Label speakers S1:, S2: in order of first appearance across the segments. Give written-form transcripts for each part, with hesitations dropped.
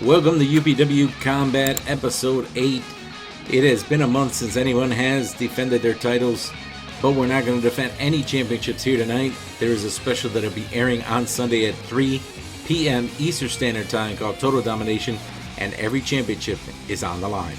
S1: Welcome to UPW Combat Episode 8. It has been a month since anyone has defended their titles, but we're not going to defend any championships here tonight. There is a special that will be airing on Sunday at 3 p.m. Eastern Standard Time called Total Domination, and every championship is on the line.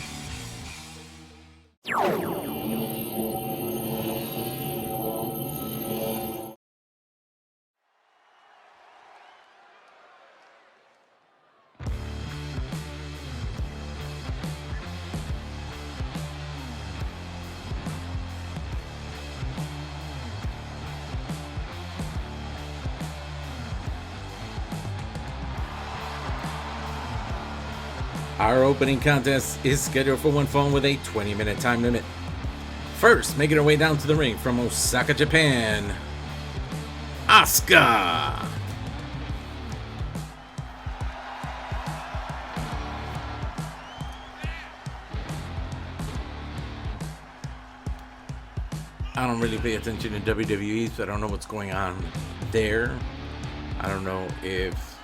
S1: Our opening contest is scheduled for one fall with a 20-minute time limit. First, making her way down to the ring from Osaka, Japan, Asuka. I don't really pay attention to WWE, so I don't know what's going on there. I don't know if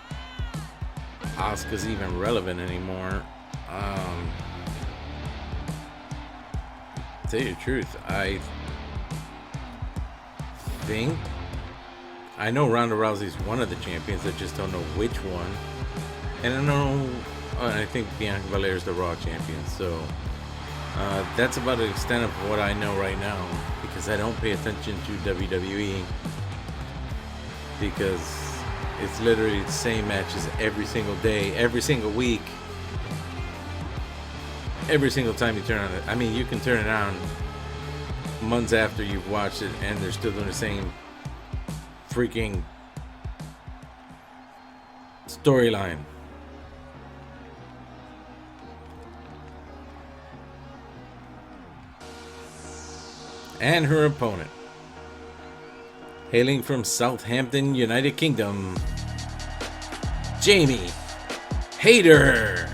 S1: Asuka's even relevant anymore. To tell you the truth, I think I know Ronda Rousey's one of the champions. I just don't know which one. And I think Bianca Belair's the Raw champion. So that's about the extent of what I know right now, because I don't pay attention to WWE, because it's literally the same matches every single day, every single week, every single time you turn on it. I mean, you can turn it on months after you've watched it, and they're still doing the same freaking storyline. And her opponent, hailing from Southampton, United Kingdom, Jamie Hayter.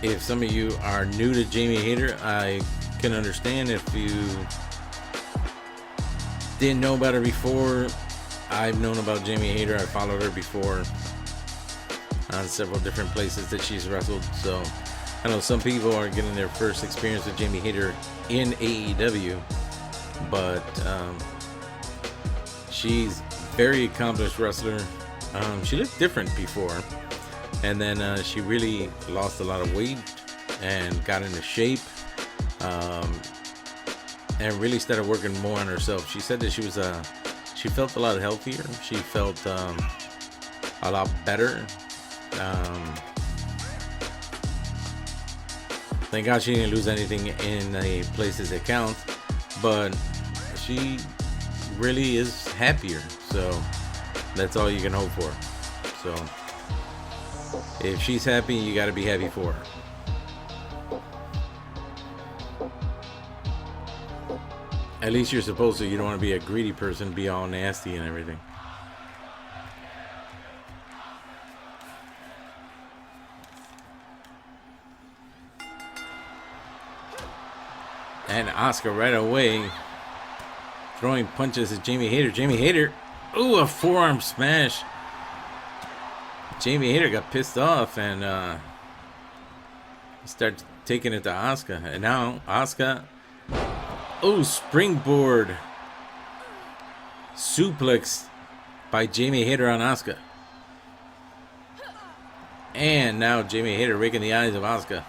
S1: If some of you are new to Jamie Hayter, I can understand. If you didn't know about her before, I've known about Jamie Hayter. I followed her before on several different places that she's wrestled. So I know some people are getting their first experience with Jamie Hayter in AEW, but she's a very accomplished wrestler. She looked different before, and then she really lost a lot of weight and got into shape, and really started working more on herself. She said that she felt a lot healthier. She felt a lot better. Thank God she didn't lose anything in the places that count, but she really is happier. So that's all you can hope for. So if she's happy, you got to be happy for her. At least you're supposed to. You don't want to be a greedy person, be all nasty and everything. And Asuka right away throwing punches at Jamie Hayter. Jamie Hayter, ooh, a forearm smash. Jamie Hayter got pissed off and started taking it to Asuka. And now Asuka, oh, springboard suplex by Jamie Hayter on Asuka. And now Jamie Hayter raking the eyes of Asuka.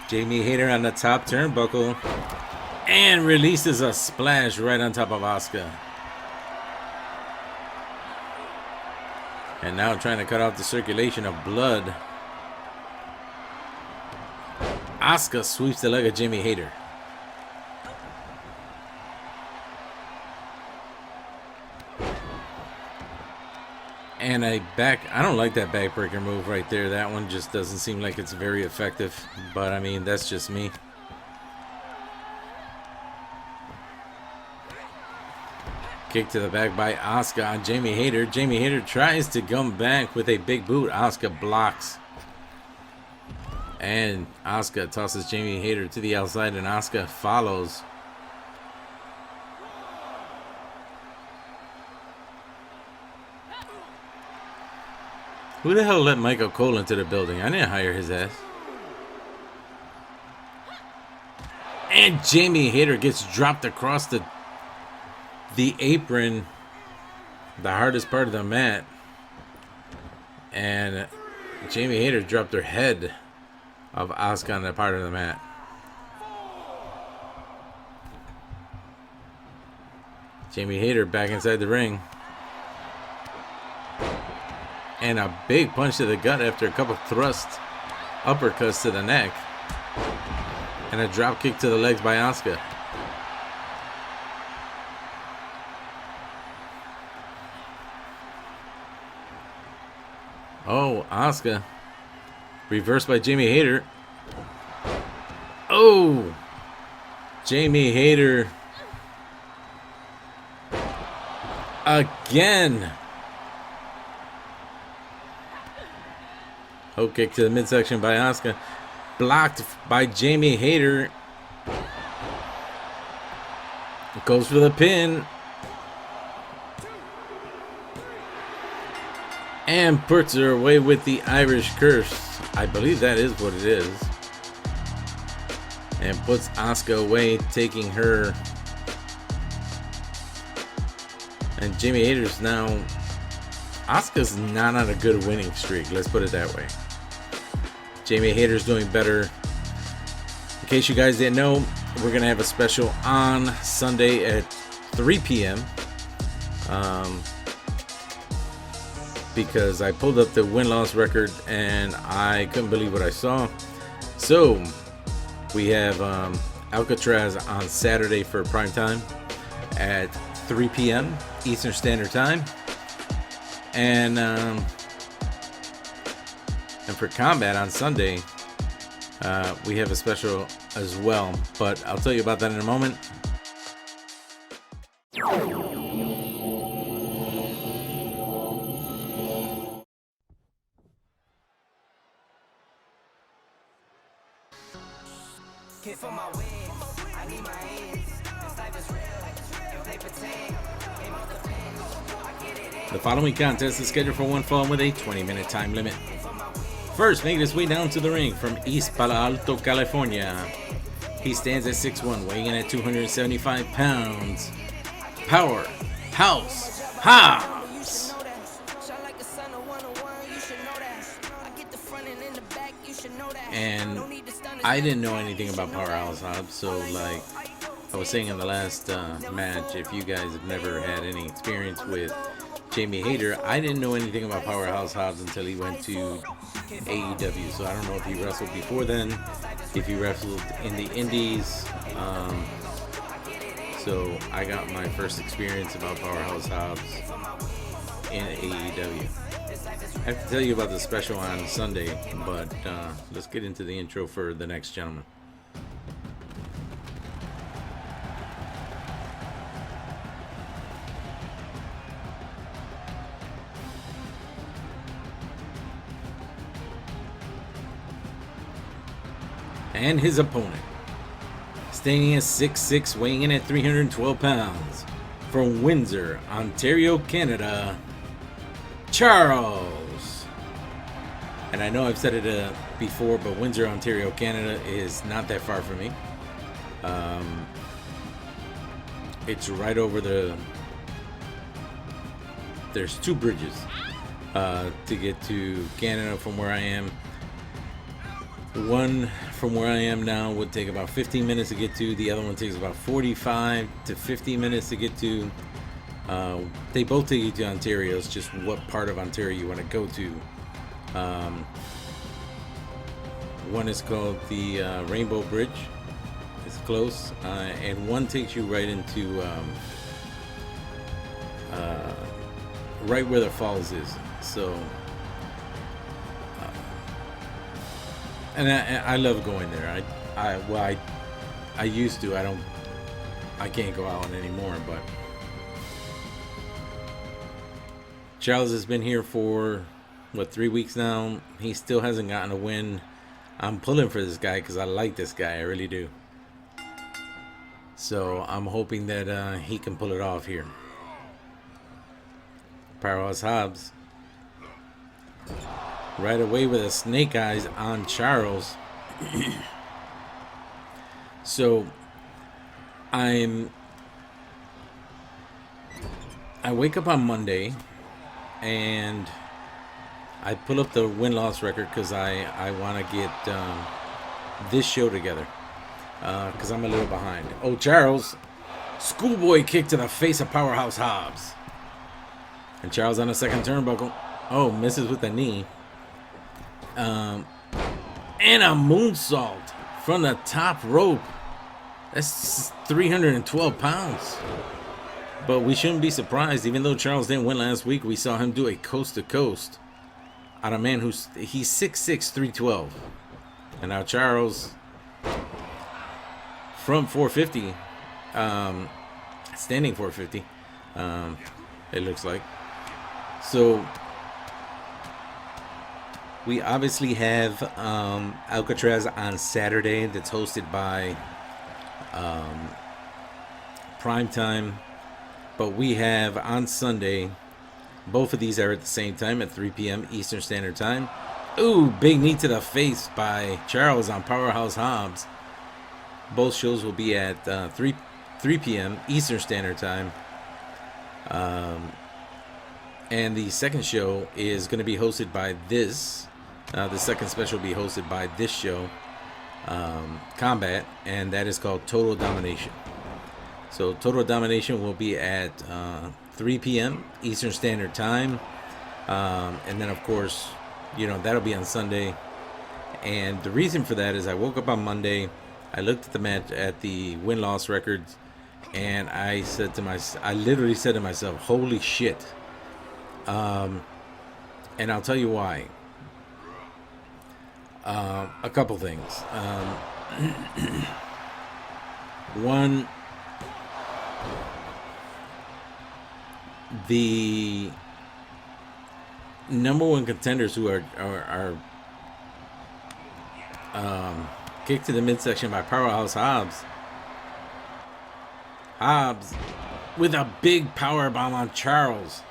S1: Jamie Hayter on the top turnbuckle and releases a splash right on top of Asuka. And now trying to cut off the circulation of blood. Asuka sweeps the leg of Jamie Hayter. And I don't like that backbreaker move right there. That one just doesn't seem like it's very effective. But I mean, that's just me. Kick to the back by Asuka on Jamie Hayter. Jamie Hayter tries to come back with a big boot. Asuka blocks. And Asuka tosses Jamie Hayter to the outside, and Asuka follows. Who the hell let Michael Cole into the building? I didn't hire his ass. And Jamie Hayter gets dropped across the apron, the hardest part of the mat. And Jamie Hayter dropped her head of Asuka on that part of the mat. Jamie Hayter back inside the ring. And a big punch to the gut after a couple thrusts, uppercuts to the neck. And a drop kick to the legs by Asuka. Oh, Asuka. Reversed by Jamie Hayter. Oh! Jamie Hayter. Again. Hook kick to the midsection by Asuka. Blocked by Jamie Hayter. Goes for the pin. And puts her away with the Irish Curse. I believe that is what it is. And puts Asuka away, taking her. And Jamie Hayter's now. Asuka's not on a good winning streak. Let's put it that way. Jamie Hayter's doing better. In case you guys didn't know, we're going to have a special on Sunday at 3 p.m. Because I pulled up the win-loss record and I couldn't believe what I saw. So we have Alcatraz on Saturday for prime time at 3 p.m. Eastern Standard Time. And for Combat on Sunday, we have a special as well. But I'll tell you about that in a moment. The following contest is scheduled for one fall with a 20-minute time limit. First, making his way down to the ring from East Palo Alto, California. He stands at 6'1", weighing in at 275 pounds. Powerhouse Hobbs. And I didn't know anything about Powerhouse Hobbs, so like I was saying in the last match, if you guys have never had any experience with Jamie Hayter, I didn't know anything about Powerhouse Hobbs until he went to AEW. So I don't know if he wrestled before then, if he wrestled in the Indies. So I got my first experience about Powerhouse Hobbs in AEW. I have to tell you about the special on Sunday, but let's get into the intro for the next gentleman. And his opponent, standing at 6'6", weighing in at 312 pounds, from Windsor, Ontario, Canada, Charles. And I know I've said it before, but Windsor, Ontario, Canada is not that far from me. It's right over there's two bridges to get to Canada from where I am. One from where I am now would take about 15 minutes to get to. The other one takes about 45 to 50 minutes to get to. They both take you to Ontario. It's just what part of Ontario you want to go to. One is called the Rainbow Bridge. It's close. And one takes you right into right where the falls is. So and I love going there. I used to. I can't go out anymore. But Charles has been here for 3 weeks now. He still hasn't gotten a win. I'm pulling for this guy because I like this guy. I really do. So I'm hoping that he can pull it off here. Powerhouse Hobbs. Right away with a snake eyes on Charles. So I wake up on Monday and I pull up the win-loss record because I want to get this show together because I'm a little behind. Oh, Charles, schoolboy kick to the face of Powerhouse Hobbs. And Charles on the second turnbuckle. Oh, misses with the knee. And a moonsault from the top rope. That's 312 pounds. But we shouldn't be surprised. Even though Charles didn't win last week, we saw him do a coast-to-coast on a man he's 6'6", 312. And now Charles, from 450, standing 450, it looks like. So we obviously have Alcatraz on Saturday that's hosted by Primetime. But we have on Sunday, both of these are at the same time at 3 p.m. Eastern Standard Time. Ooh, big knee to the face by Charles on Powerhouse Hobbs. Both shows will be at 3 p.m. Eastern Standard Time. And the second show is going to be hosted by this. The second special will be hosted by this show, Combat, and that is called Total Domination. So Total Domination will be at 3 p.m. Eastern Standard Time. And then, of course, that'll be on Sunday. And the reason for that is I woke up on Monday. I looked at the match, at the win-loss records, and I literally said to myself, holy shit. And I'll tell you why. A couple things. One, the number one contenders who are kicked to the midsection by Powerhouse Hobbs. Hobbs with a big power bomb on Charles.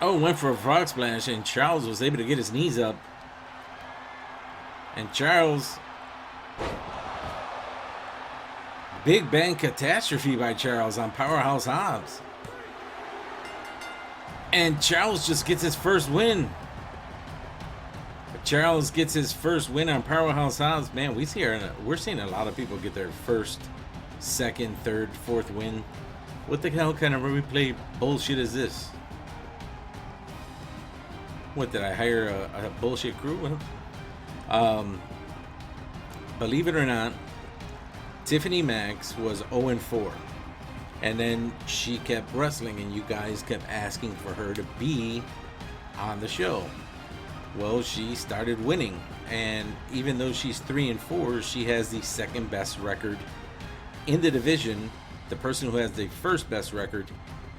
S1: Went for a frog splash, and Charles was able to get his knees up. And Charles, Big Bang Catastrophe by Charles on Powerhouse Hobbs. And Charles just gets his first win. Charles gets his first win on Powerhouse Hobbs. Man, we're seeing a lot of people get their first, second, third, fourth win. What the hell kind of replay bullshit is this? What, did I hire a bullshit crew? Believe it or not, Tiffany Max was 0-4. And then she kept wrestling, and you guys kept asking for her to be on the show. Well, she started winning. And even though she's 3-4, she has the second best record in the division. The person who has the first best record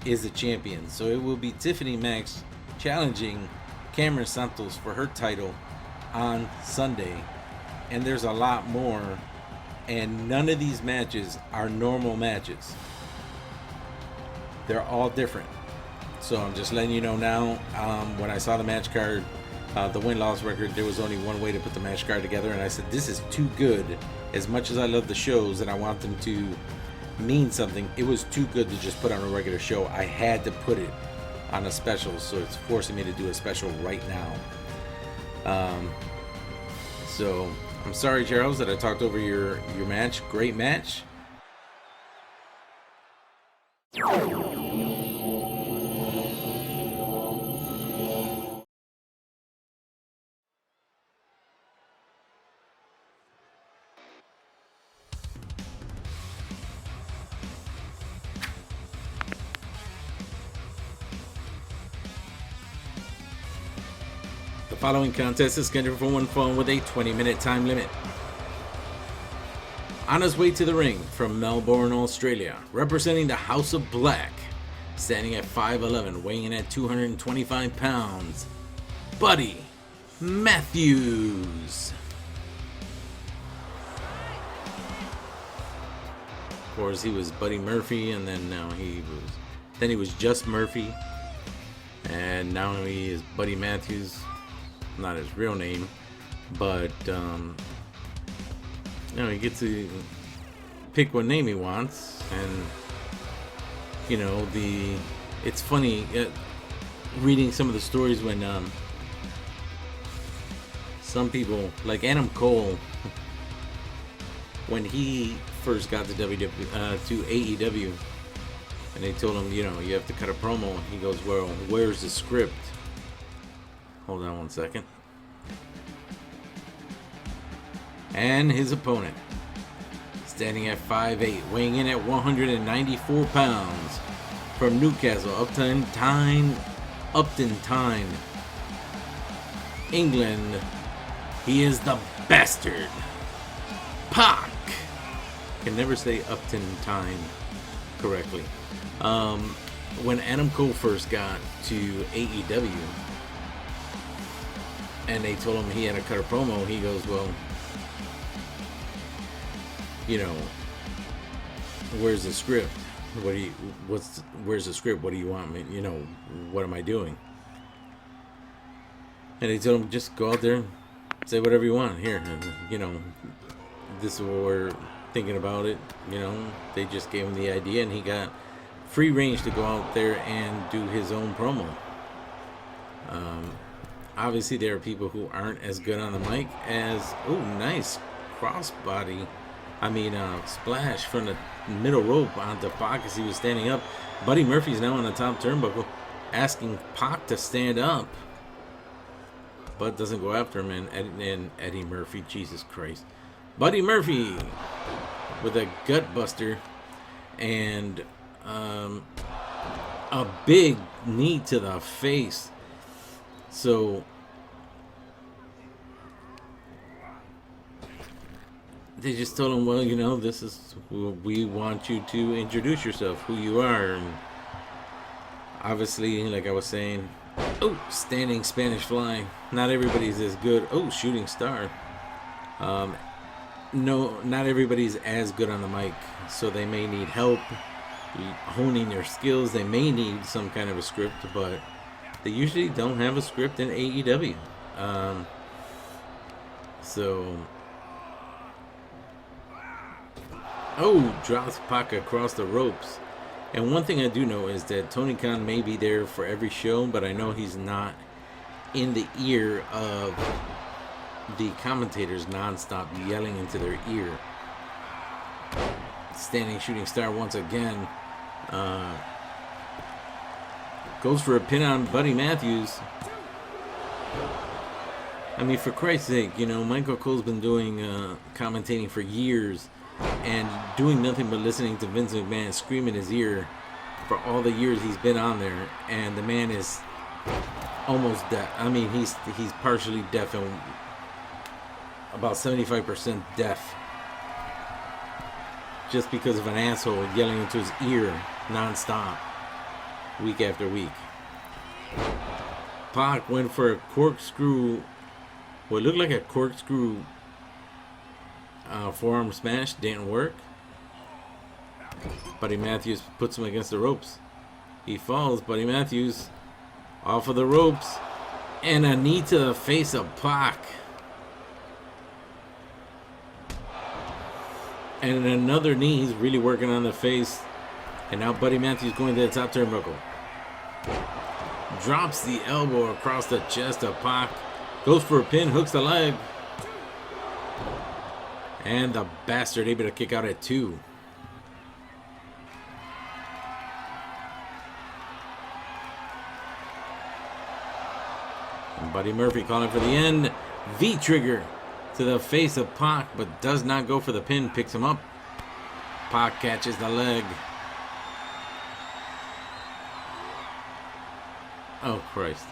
S1: is the champion. So it will be Tiffany Max challenging Cameron Santos for her title on Sunday. And there's a lot more. And none of these matches are normal matches. They're all different. So I'm just letting you know now. When I saw the match card, the win-loss record, there was only one way to put the match card together. And I said, this is too good. As much as I love the shows and I want them to mean something, it was too good to just put on a regular show. I had to put it on a special, so it's forcing me to do a special right now. So I'm sorry, Charles, that I talked over your match. Great match. The following contest is scheduled for one fall with a 20-minute time limit. On his way to the ring from Melbourne, Australia, representing the House of Black, Standing at 5'11", weighing in at 225 pounds, Buddy Matthews. Of course, he was Buddy Murphy, and then now he was just Murphy, and now he is Buddy Matthews. Not his real name, but he gets to pick what name he wants. And it's funny reading some of the stories when some people like Adam Cole, when he first got to AEW, and they told him, you have to cut a promo. He goes, well, where's the script? Hold on one second. And his opponent, standing at 5'8", weighing in at 194 pounds, from Newcastle, Upton Tyne, England. He is the bastard, Pac. Can never say Upton Tyne correctly. When Adam Cole first got to AEW, and they told him he had to cut a promo, he goes, well, where's the script? Where's the script? What do you want me? What am I doing? And they told him, just go out there, say whatever you want. Here, this is what we're thinking about it. They just gave him the idea, and he got free range to go out there and do his own promo. Obviously, there are people who aren't as good on the mic as, nice crossbody. Splash from the middle rope onto Pac as he was standing up. Buddy Murphy's now on the top turnbuckle, asking Pac to stand up, but doesn't go after him. And Eddie Murphy, Jesus Christ, Buddy Murphy with a gut buster and a big knee to the face. So they just told him, well, this is, we want you to introduce yourself, who you are. And obviously, like I was saying, standing Spanish fly. Not everybody's as good. Shooting star. No, not everybody's as good on the mic, so they may need help honing their skills. They may need some kind of a script, but they usually don't have a script in AEW. Drops Pac across the ropes. And one thing I do know is that Tony Khan may be there for every show, but I know he's not in the ear of the commentators nonstop yelling into their ear. Standing shooting star once again. Goes for a pin on Buddy Matthews. For Christ's sake, Michael Cole's been doing commentating for years and doing nothing but listening to Vince McMahon scream in his ear for all the years he's been on there, and the man is almost deaf. He's partially deaf and about 75% deaf, just because of an asshole yelling into his ear nonstop, week after week. Pac went for a corkscrew, what looked like a corkscrew forearm smash, didn't work. Buddy Matthews puts him against the ropes. He falls. Buddy Matthews off of the ropes, and a knee to the face of Pac. And another knee. He's really working on the face. And now Buddy Matthews going to the top turnbuckle. Drops the elbow across the chest of Pac. Goes for a pin, hooks the leg. And the bastard able to kick out at 2. And Buddy Murphy calling for the end. V-trigger to the face of Pac, but does not go for the pin. Picks him up. Pac catches the leg. Oh, Christ.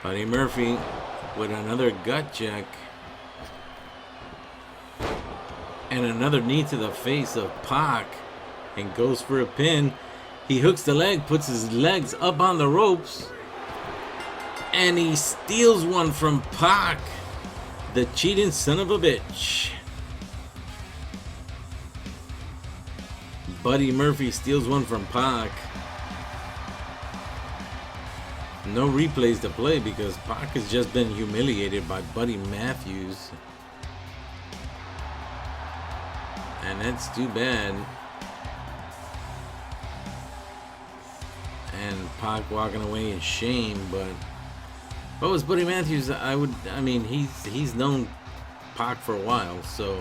S1: Buddy Murphy with another gut check. And another knee to the face of Pac. And goes for a pin. He hooks the leg, puts his legs up on the ropes. And he steals one from Pac. The cheating son of a bitch. Buddy Murphy steals one from Pac. No replays to play because Pac has just been humiliated by Buddy Matthews. And that's too bad. And Pac walking away in shame, but what was Buddy Matthews? I mean, he's known Pac for a while, so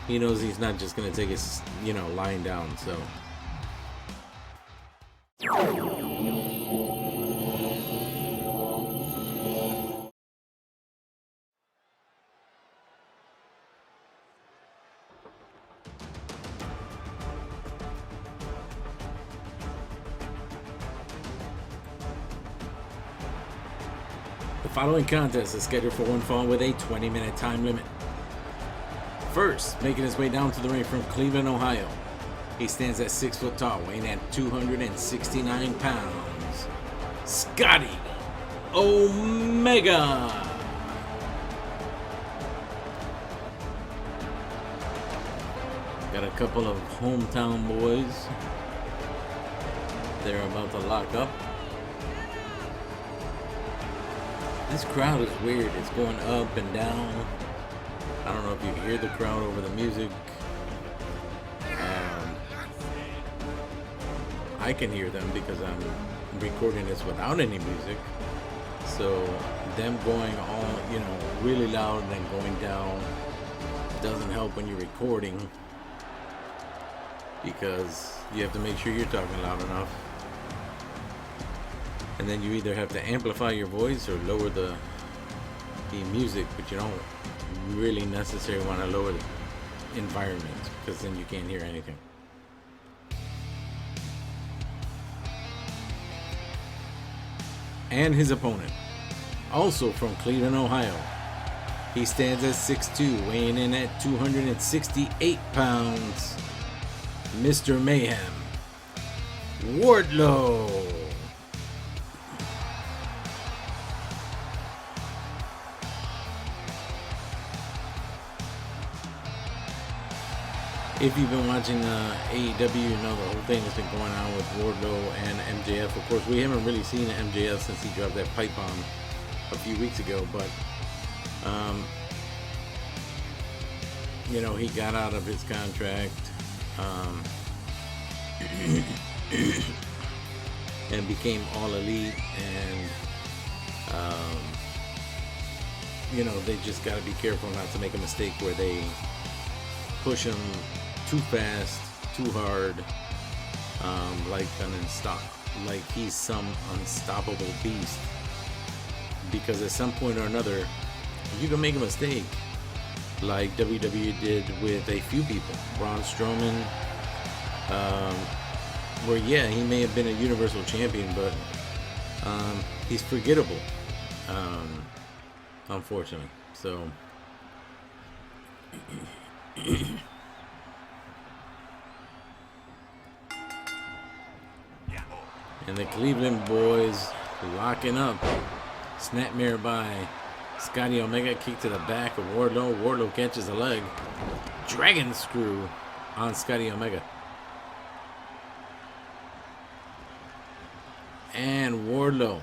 S1: he knows he's not just gonna take his, lying down. So. The following contest is scheduled for one fall with a 20-minute time limit. First, making his way down to the ring from Cleveland, Ohio. He stands at 6 foot tall, weighing at 269 pounds. Scotty Omega. Got a couple of hometown boys. They're about to lock up. This crowd is weird. It's going up and down. I don't know if you can hear the crowd over the music. I can hear them because I'm recording this without any music. So them going all, really loud and then going down doesn't help when you're recording because you have to make sure you're talking loud enough. And then you either have to amplify your voice or lower the music, but you don't really necessarily want to lower the environment because then you can't hear anything. And his opponent, also from Cleveland, Ohio. He stands at 6'2", weighing in at 268 pounds. Mr. Mayhem, Wardlow. If you've been watching AEW, you know the whole thing that's been going on with Wardlow and MJF. Of course, we haven't really seen MJF since he dropped that pipe bomb a few weeks ago, but he got out of his contract and became All Elite, and they just got to be careful not to make a mistake where they push him too fast, too hard, like he's some unstoppable beast. Because at some point or another, you can make a mistake, like WWE did with a few people. Braun Strowman, where he may have been a Universal Champion, but he's forgettable, unfortunately. So. And the Cleveland boys locking up. Snapmare by Scotty Omega. Kick to the back of Wardlow. Wardlow catches the leg. Dragon screw on Scotty Omega. And Wardlow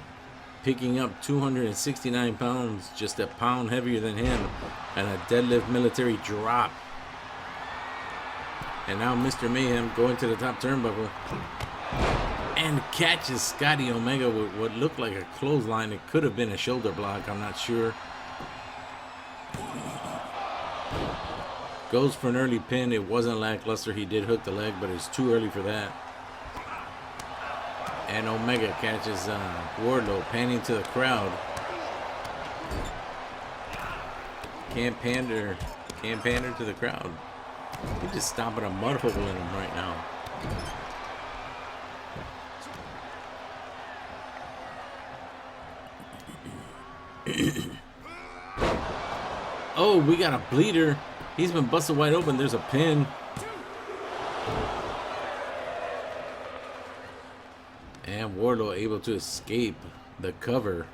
S1: picking up 269 pounds, just a pound heavier than him, and a deadlift military drop. And now Mr. Mayhem going to the top turnbuckle and catches Scotty Omega with what looked like a clothesline. It could have been a shoulder block, I'm not sure. Goes for an early pin. It wasn't lackluster. He did hook the leg, but it's too early for that. And Omega catches Wardlow, panning to the crowd. Can't pander to the crowd. He's just stomping a mud hole in him right now. Oh, we got a bleeder. He's been busted wide open. There's a pin. And Wardlow able to escape the cover.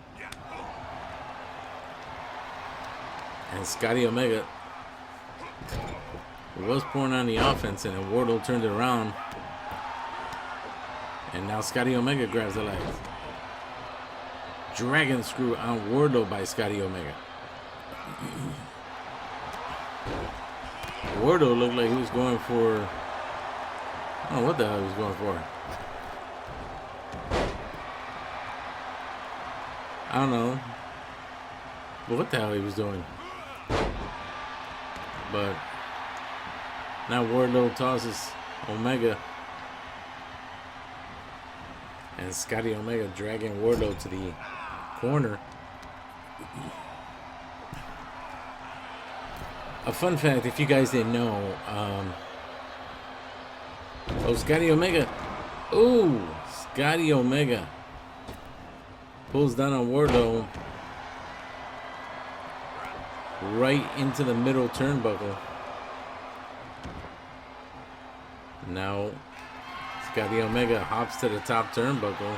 S1: And Scotty Omega was pouring on the offense, and then Wardlow turned it around. And now Scotty Omega grabs the legs. Dragon screw on Wardlow by Scotty Omega. Wardlow looked like he was going for... I don't know what the hell he was going for. I don't know. But what the hell he was doing. But now Wardlow tosses Omega. And Scotty Omega dragging Wardlow to the corner. A fun fact, if you guys didn't know, Scotty Omega. Ooh, Scotty Omega pulls down on Wardlow right into the middle turnbuckle. Now Scotty Omega hops to the top turnbuckle.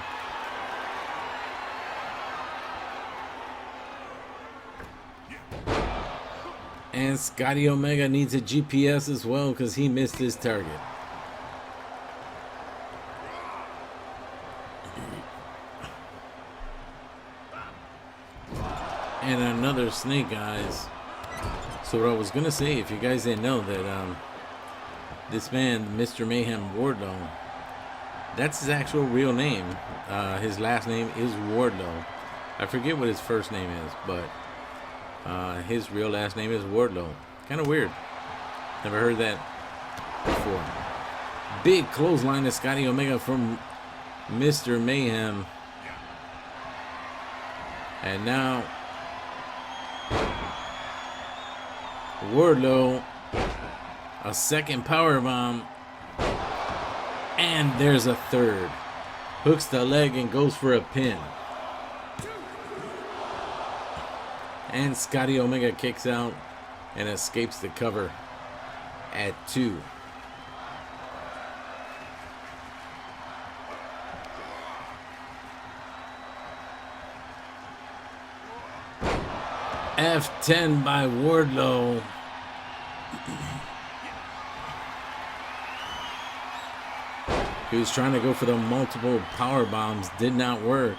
S1: And Scotty Omega needs a GPS as well because he missed his target. And another snake eyes. So what I was going to say, if you guys didn't know that this man, Mr. Mayhem Wardlow, that's his actual real name. His last name is Wardlow. I forget what his first name is, but his real last name is Wardlow. Kind of weird. Never heard that before. Big clothesline to Scotty Omega from Mr. Mayhem. And now Wardlow, a second powerbomb. And there's a third. Hooks the leg and goes for a pin. And Scotty Omega kicks out and escapes the cover at 2. F10 by Wardlow. He was trying to go for the multiple power bombs. Did not work.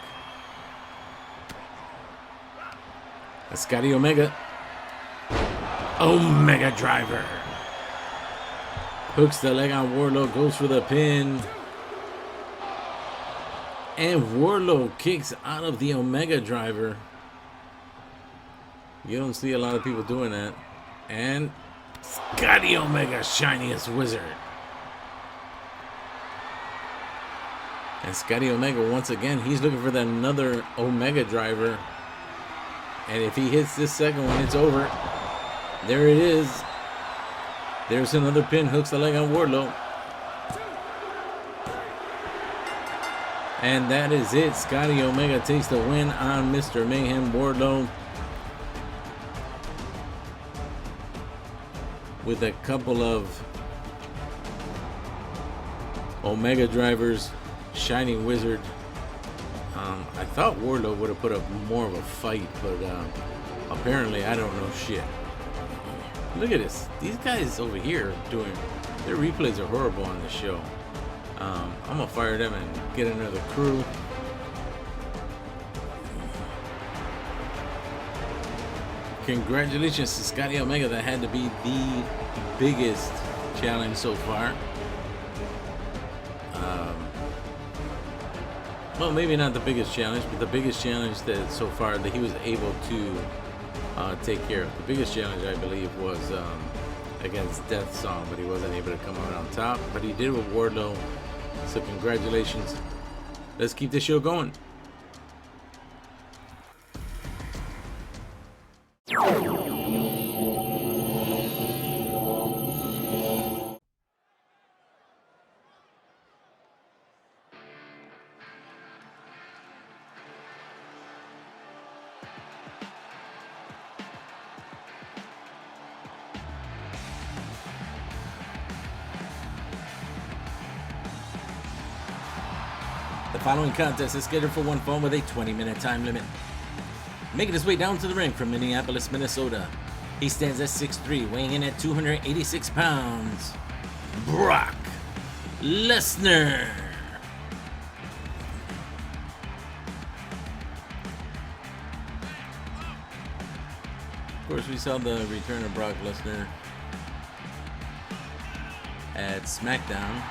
S1: Scotty Omega. Omega driver. Hooks the leg on Wardlow. Goes for the pin. And Wardlow kicks out of the Omega driver. You don't see a lot of people doing that. And Scotty Omega, shiniest wizard. And Scotty Omega, once again, he's looking for that another Omega driver. And if he hits this second one, it's over. There it is. There's another pin. Hooks the leg on Wardlow. And that is it. Scotty Omega takes the win on Mr. Mayhem Wardlow. With a couple of Omega drivers. Shining Wizard. I thought Wardlow would have put up more of a fight, but apparently I don't know shit. Look at this. These guys over here doing their replays are horrible on this show. I'm gonna fire them and get another crew. Congratulations to Scotty Omega. That had to be the biggest challenge so far. Well, maybe not the biggest challenge, but the biggest challenge that so far that he was able to take care of. The biggest challenge, I believe, was against Death Song, but he wasn't able to come out on top. But he did with Wardlow. So congratulations. Let's keep this show going. Following contest is scheduled for one fall with a 20-minute time limit. Making his way down to the ring from Minneapolis, Minnesota. He stands at 6'3", weighing in at 286 pounds. Brock Lesnar. Of course, we saw the return of Brock Lesnar at SmackDown,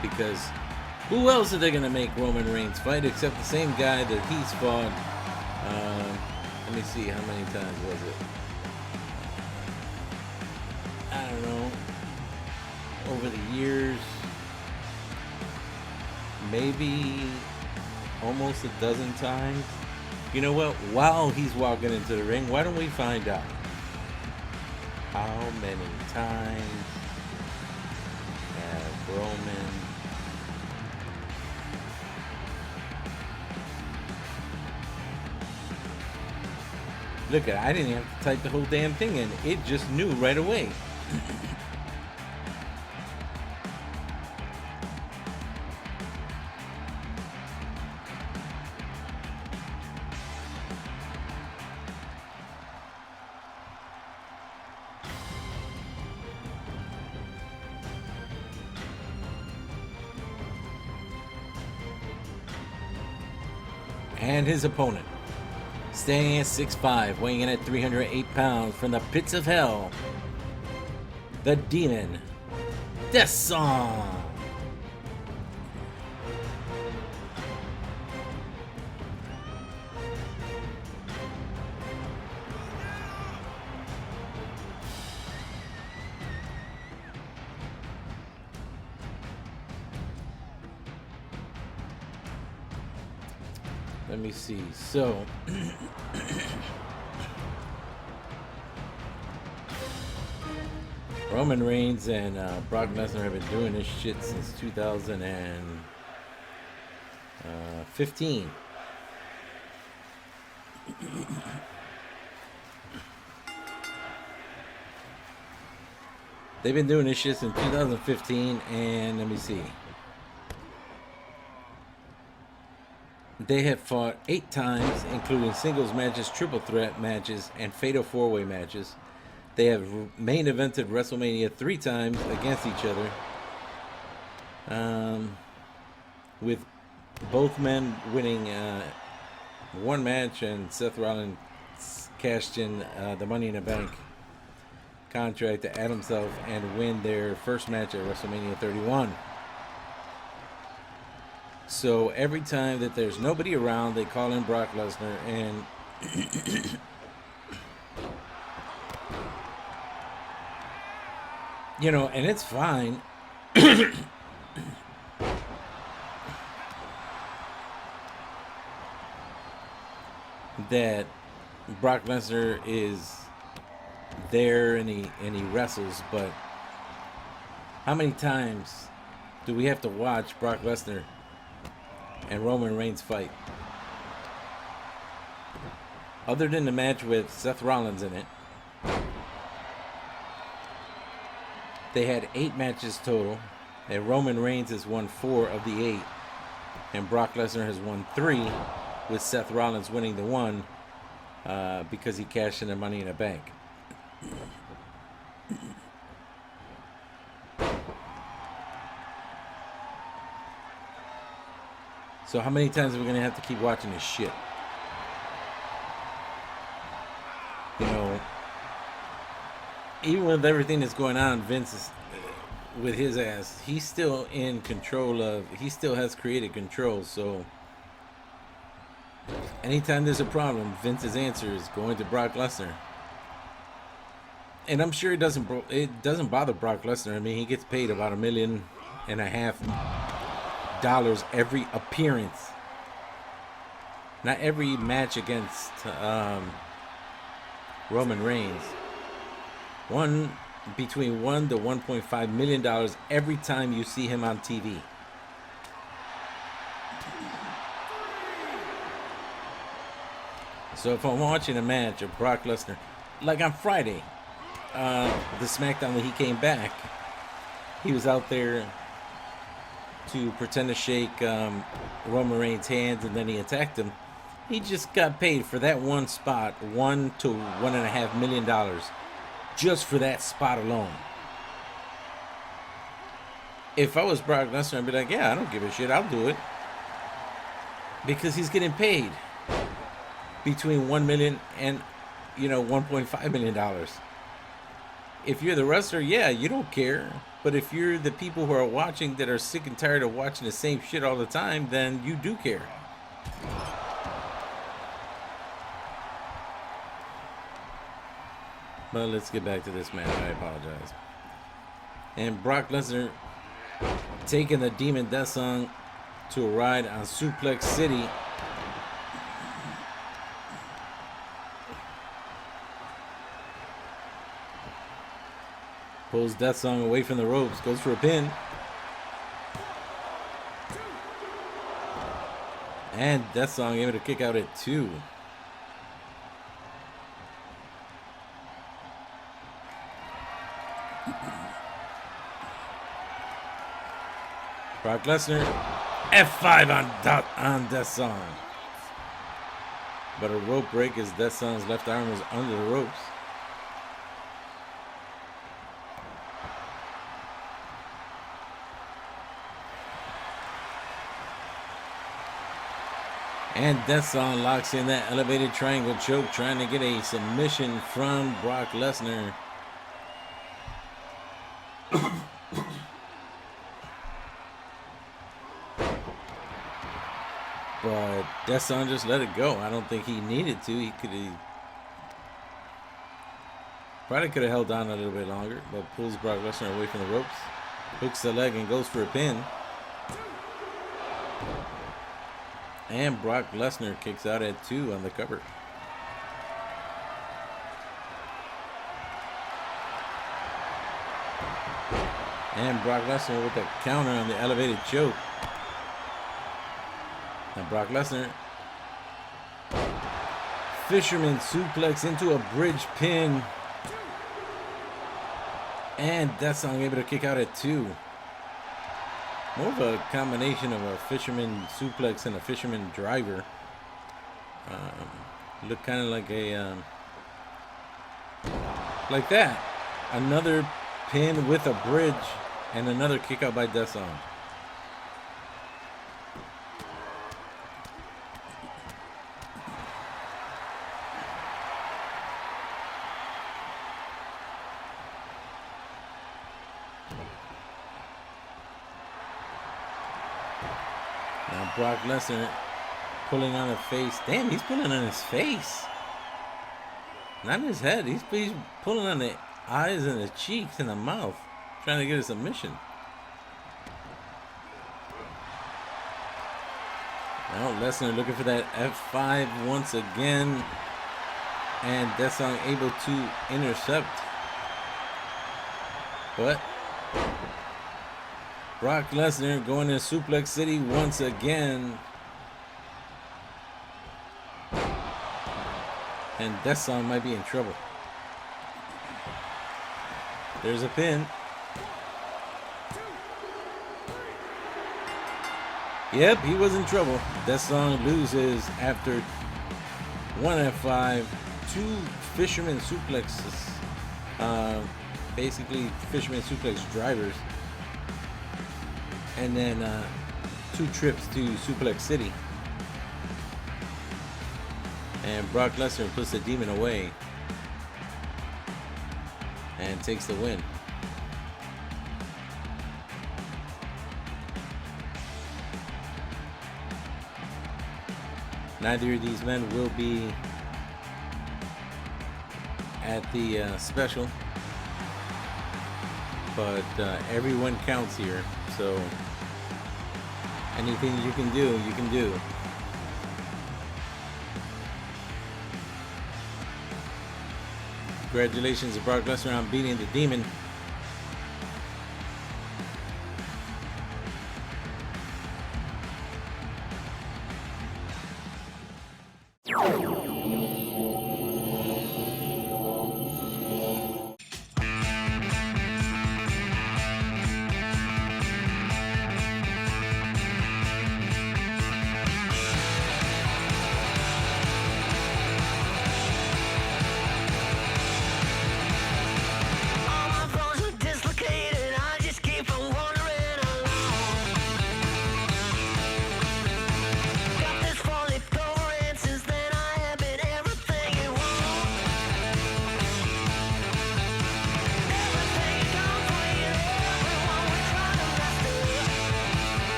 S1: because who else are they going to make Roman Reigns fight except the same guy that he's fought? Let me see, how many times was it? I don't know. Over the years, maybe almost a dozen times. You know what? While he's walking into the ring, why don't we find out how many times have Roman look at it, I didn't have to type the whole damn thing in. It just knew right away. And his opponent, standing at 6'5", weighing in at 308 pounds, from the pits of hell, the Demon, Death Song. Let me see. So, Roman Reigns and Brock Lesnar have been doing this shit since 2015. They've been doing this shit since 2015, and let me see. They have fought 8 times, including singles matches, triple threat matches, and fatal 4-way matches. They have main evented WrestleMania 3 times against each other, with both men winning one match, and Seth Rollins cashed in the Money in the Bank contract to add himself and win their first match at WrestleMania 31. So every time that there's nobody around, they call in Brock Lesnar, and you know, and it's fine. That Brock Lesnar is there and he wrestles, but how many times do we have to watch Brock Lesnar and Roman Reigns fight? Other than the match with Seth Rollins in it, they had 8 matches total, and Roman Reigns has won 4 of the 8, and Brock Lesnar has won 3, with Seth Rollins winning the 1 because he cashed in the Money in the Bank. So how many times are we going to have to keep watching this shit? You know, even with everything that's going on, Vince is, with his ass, he's still in control of, he still has creative control. So anytime there's a problem, Vince's answer is going to Brock Lesnar. And I'm sure it doesn't bother Brock Lesnar. I mean, he gets paid about $1.5 million every appearance. Not every match against Roman Reigns. Between $1 to $1.5 million every time you see him on TV. So if I'm watching a match of Brock Lesnar, like on Friday, the SmackDown when he came back, he was out there to pretend to shake Roman Reigns' hands, and then he attacked him. He just got paid for that one spot, $1 to $1.5 million, just for that spot alone. If I was Brock Lesnar, I'd be like, yeah, I don't give a shit, I'll do it. Because he's getting paid between $1 million and, $1.5 million. If you're the wrestler, yeah, you don't care. But if you're the people who are watching that are sick and tired of watching the same shit all the time, then you do care. But let's get back to this match. I apologize. And Brock Lesnar taking the Demon Death Song to a ride on Suplex City. Pulls Death Song away from the ropes. Goes for a pin. And Death Song able to kick out at 2. Brock Lesnar, F5 on Death Song. But a rope break as Death Song's left arm was under the ropes. And Death Song locks in that elevated triangle choke, trying to get a submission from Brock Lesnar. But Death Song just let it go. I don't think he needed to. He probably could have held on a little bit longer, but pulls Brock Lesnar away from the ropes. Hooks the leg and goes for a pin. And Brock Lesnar kicks out at 2 on the cover. And Brock Lesnar with the counter on the elevated choke. Now Brock Lesnar, fisherman suplex into a bridge pin. And Death Song able to kick out at 2. More of a combination of a fisherman suplex and a fisherman driver. Look kind of like a like that. Another pin with a bridge and another kick out by Death Song. Now Brock Lesnar pulling on the face. Damn, he's pulling on his face. Not his head. He's pulling on the eyes and the cheeks and the mouth. Trying to get a submission. Now Lesnar looking for that F5 once again. And Death Song able to intercept. But Brock Lesnar going to Suplex City once again. And Death Song might be in trouble. There's a pin. Yep, he was in trouble. Death Song loses after 1 F5, 2 fisherman suplexes. Basically, fisherman suplex drivers. And then 2 trips to Suplex City. And Brock Lesnar puts the demon away. And takes the win. Neither of these men will be at the special. But everyone counts here. So anything you can do, you can do. Congratulations to Brock Lesnar on beating the Demon.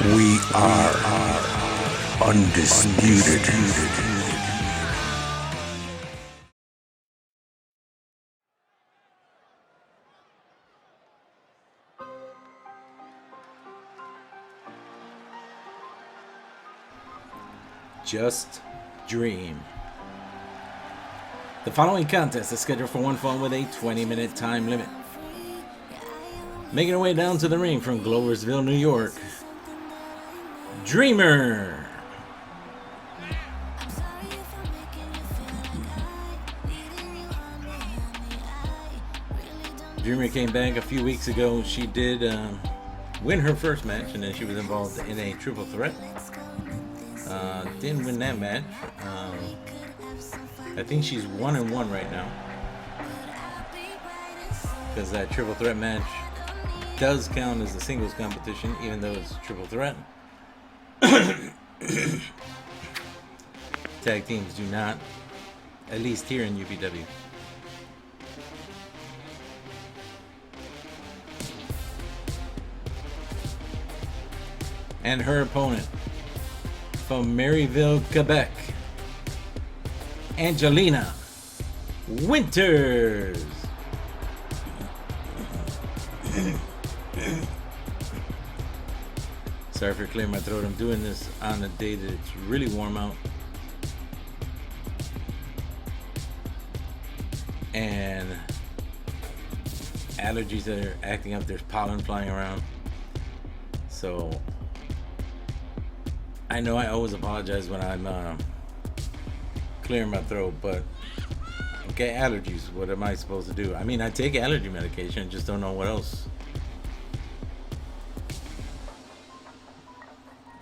S2: We are undisputed.
S1: Just dream. The following contest is scheduled for one fall with a 20-minute time limit. Making her way down to the ring from Gloversville, New York, Dreamer. Dreamer came back a few weeks ago. She did win her first match, and then she was involved in a triple threat. Didn't win that match. I think she's 1-1 right now, because that triple threat match does count as a singles competition, even though it's triple threat. Tag teams do not, at least here in UPW. And her opponent from Maryville, Quebec, Angelina Winters. Sorry for clearing my throat. I'm doing this on a day that it's really warm out. And allergies that are acting up. There's pollen flying around. So I know I always apologize when I'm clearing my throat, but okay, allergies. What am I supposed to do? I mean, I take allergy medication, just don't know what else.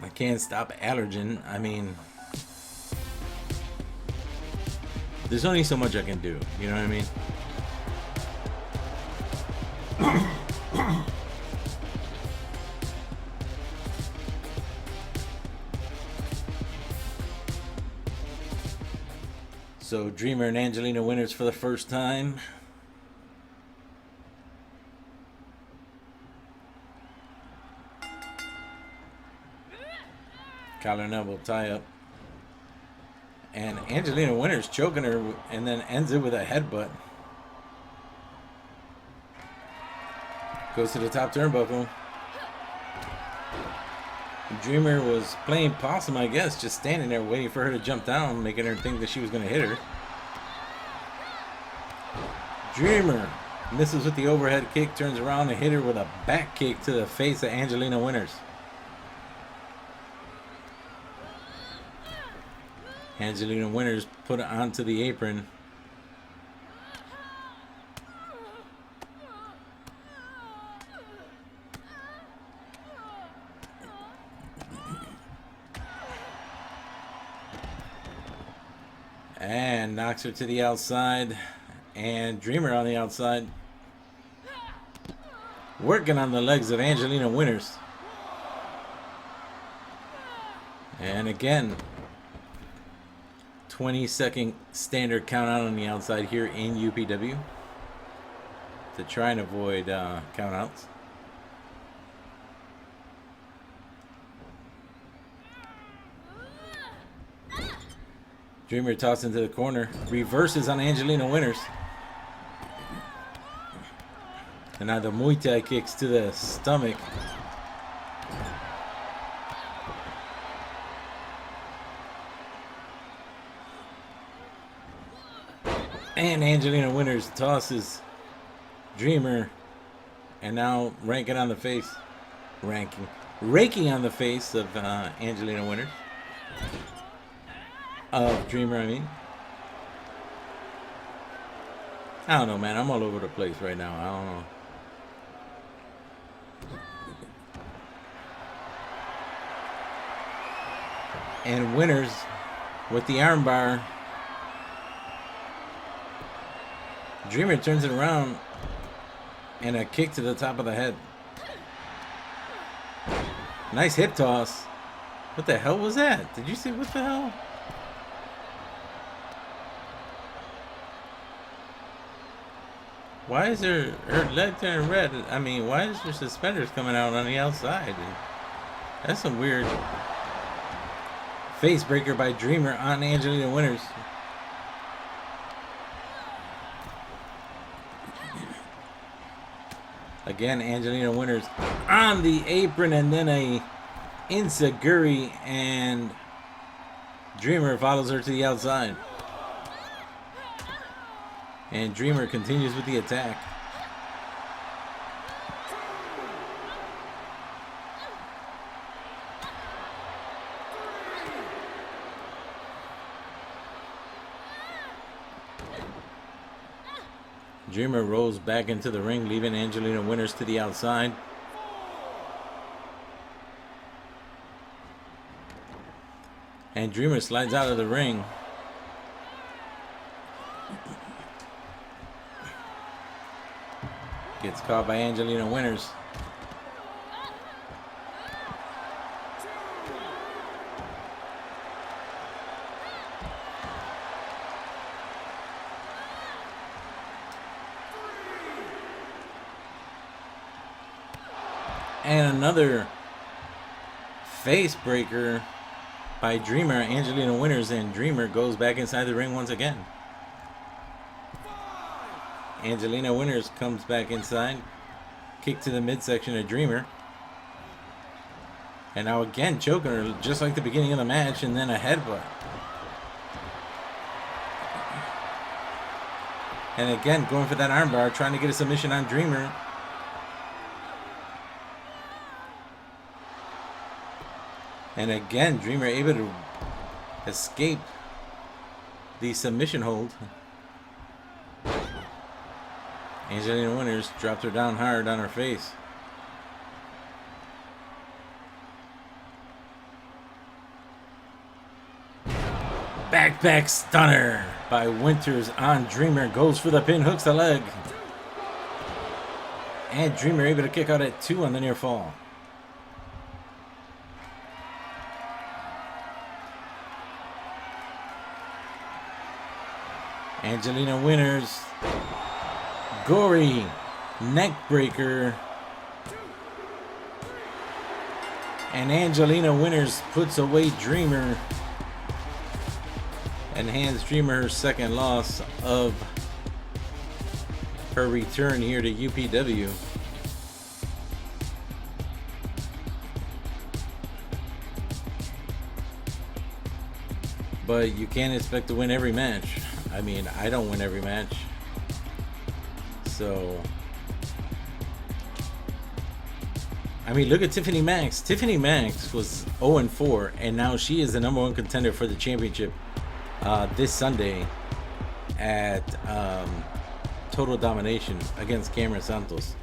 S1: I can't stop allergen. I mean, there's only so much I can do. You know what I mean? So Dreamer and Angelina Winters for the first time. Collar and elbow tie up. And Angelina Winters choking her and then ends it with a headbutt. Goes to the top turnbuckle. Dreamer was playing possum, I guess, just standing there waiting for her to jump down, making her think that she was going to hit her. Dreamer misses with the overhead kick, turns around and hit her with a back kick to the face of Angelina Winters. Angelina Winters put it onto the apron. And knocks her to the outside. And Dreamer on the outside. Working on the legs of Angelina Winters. And again, 20-second standard count out on the outside here in UPW to try and avoid count outs. Dreamer tossed into the corner, reverses on Angelina Winters. And now the Muay Thai kicks to the stomach. And Angelina Winters tosses Dreamer. And now raking on the face of Angelina Winters. Of Dreamer, I mean. I don't know, man. I'm all over the place right now. I don't know. And Winters with the armbar. Dreamer turns it around and a kick to the top of the head. Nice hip toss. What the hell was that? Did you see what the hell? Why is her leg turning red? I mean, why is her suspenders coming out on the outside? That's some weird face breaker by Dreamer on Angelina Winters. Again, Angelina Winters on the apron, and then a Insaguri, and Dreamer follows her to the outside. And Dreamer continues with the attack. Dreamer rolls back into the ring, leaving Angelina Winters to the outside. And Dreamer slides out of the ring. Gets caught by Angelina Winters. And another face breaker by Dreamer, Angelina Winters, and Dreamer goes back inside the ring once again. Angelina Winters comes back inside. Kick to the midsection of Dreamer. And now again choking her just like the beginning of the match, and then a headbutt. And again going for that armbar, trying to get a submission on Dreamer. And again, Dreamer able to escape the submission hold. Angelina Winters dropped her down hard on her face. Backpack stunner by Winters on Dreamer. Goes for the pin, hooks the leg. And Dreamer able to kick out at 2 on the near fall. Angelina Winters, gory neck breaker, and Angelina Winters puts away Dreamer and hands Dreamer her second loss of her return here to UPW. But you can't expect to win every match. I mean, I don't win every match. So, I mean, look at Tiffany Max. Tiffany Max was 0-4, and now she is the #1 contender for the championship this Sunday at Total Domination against Cameron Santos.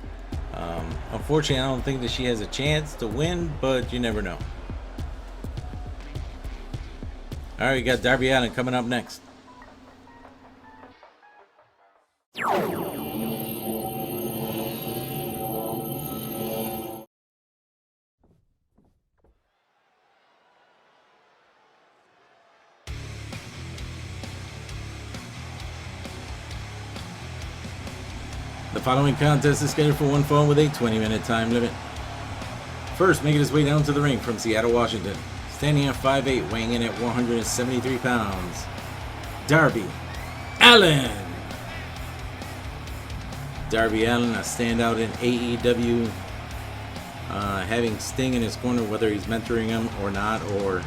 S1: Unfortunately, I don't think that she has a chance to win, but you never know. All right, we got Darby Allin coming up next. The following contest is scheduled for one fall with a 20-minute time limit. First, making his way down to the ring from Seattle, Washington, standing at 5'8", weighing in at 173 pounds, Darby Allin. Darby Allin, a standout in AEW, having Sting in his corner, whether he's mentoring him or not, or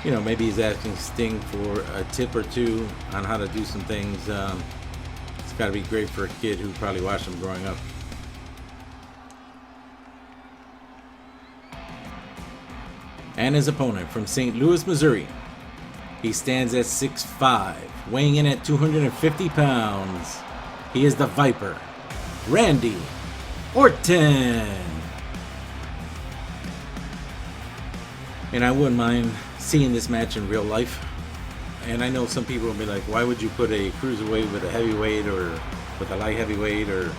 S1: you know, maybe he's asking Sting for a tip or two on how to do some things. It's got to be great for a kid who probably watched him growing up. And his opponent from St. Louis, Missouri, he stands at 6'5", weighing in at 250 pounds. He is the Viper, Randy Orton. And I wouldn't mind seeing this match in real life. And I know some people will be like, why would you put a cruiserweight with a heavyweight, or with a light heavyweight, or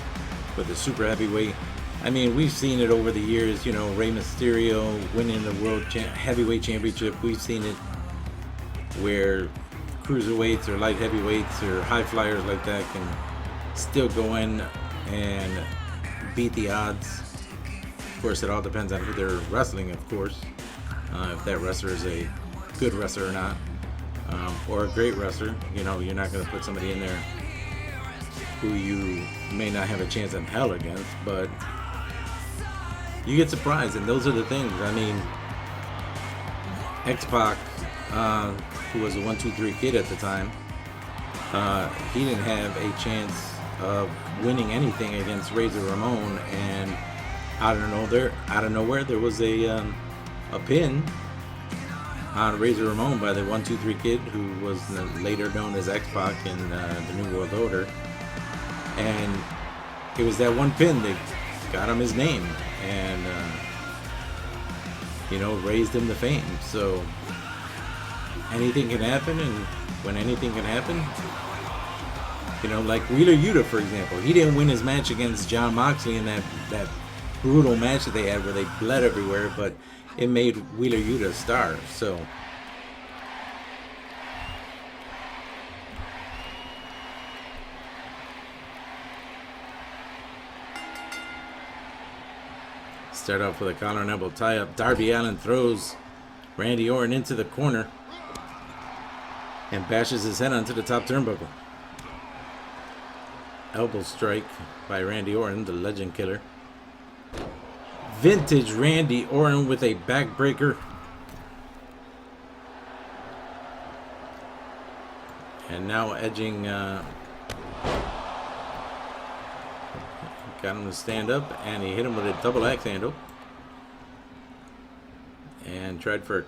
S1: with a super heavyweight? I mean, we've seen it over the years, you know, Rey Mysterio winning the World Heavyweight Championship. We've seen it where cruiserweights or light heavyweights or high flyers like that can still go in and beat the odds. Of course, it all depends on who they're wrestling, of course. If that wrestler is a good wrestler or not, or a great wrestler. You know, you're not going to put somebody in there who you may not have a chance in hell against, but you get surprised, and those are the things. I mean, X-Pac, who was a 1-2-3 kid at the time, he didn't have a chance of winning anything against Razor Ramon, and out of nowhere there was a pin on Razor Ramon by the 1-2-3 kid, who was later known as X-Pac in the New World Order, and it was that one pin that got him his name and raised him to fame. So anything can happen, and when anything can happen, like Wheeler Yuta, for example, he didn't win his match against Jon Moxley in that brutal match that they had where they bled everywhere, but it made Wheeler Yuta a star. So start off with a collar and elbow tie-up. Darby Allin throws Randy Orton into the corner and bashes his head onto the top turnbuckle. Elbow strike by Randy Orton, the legend killer. Vintage Randy Orton with a backbreaker. And now edging, got him to stand up, and he hit him with a double axe handle. And tried for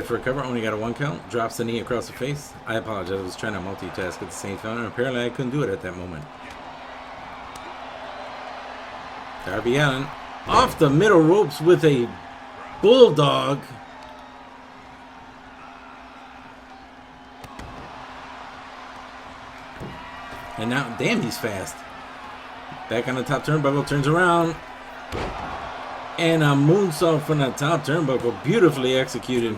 S1: a cover, only got a 1 count. Drops the knee across the face. I apologize, I was trying to multitask at the same time, and apparently I couldn't do it at that moment. Darby Allin off the middle ropes with a bulldog. And now, damn, he's fast. Back on the top turnbuckle, turns around. And a moonsault from the top turnbuckle, beautifully executed.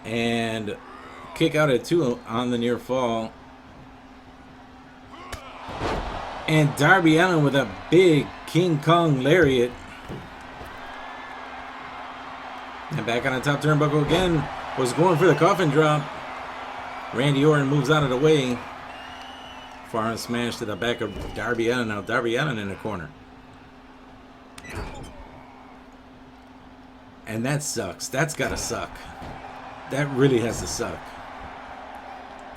S1: And kick out at 2 on the near fall. And Darby Allin with a big King Kong lariat. And back on the top turnbuckle again. Was going for the coffin drop. Randy Orton moves out of the way. Forearm smash to the back of Darby Allin. Now Darby Allin in the corner. And that sucks. That's gotta suck. That really has to suck.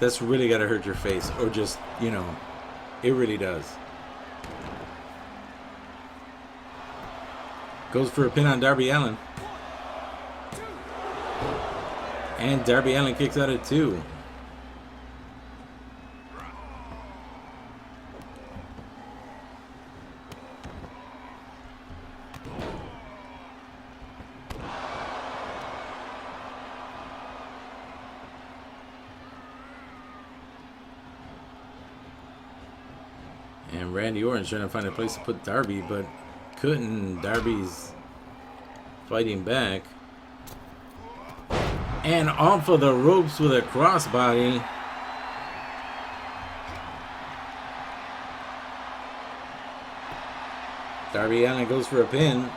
S1: That's really gotta hurt your face. Or just, it really does. Goes for a pin on Darby Allin. And Darby Allin kicks out at 2. And Randy Orton's trying to find a place to put Darby, but couldn't. Darby's fighting back. And off of the ropes with a crossbody. Darby Allin goes for a pin.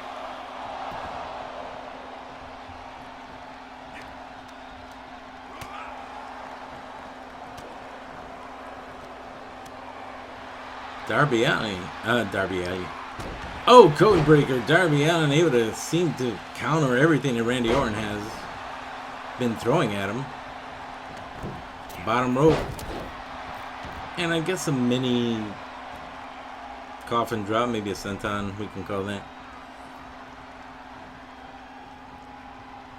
S1: Darby Allin. Oh, code breaker. Darby Allin able to seem to counter everything that Randy Orton has been throwing at him. Bottom rope. And I guess a mini coffin drop, maybe a senton, we can call that.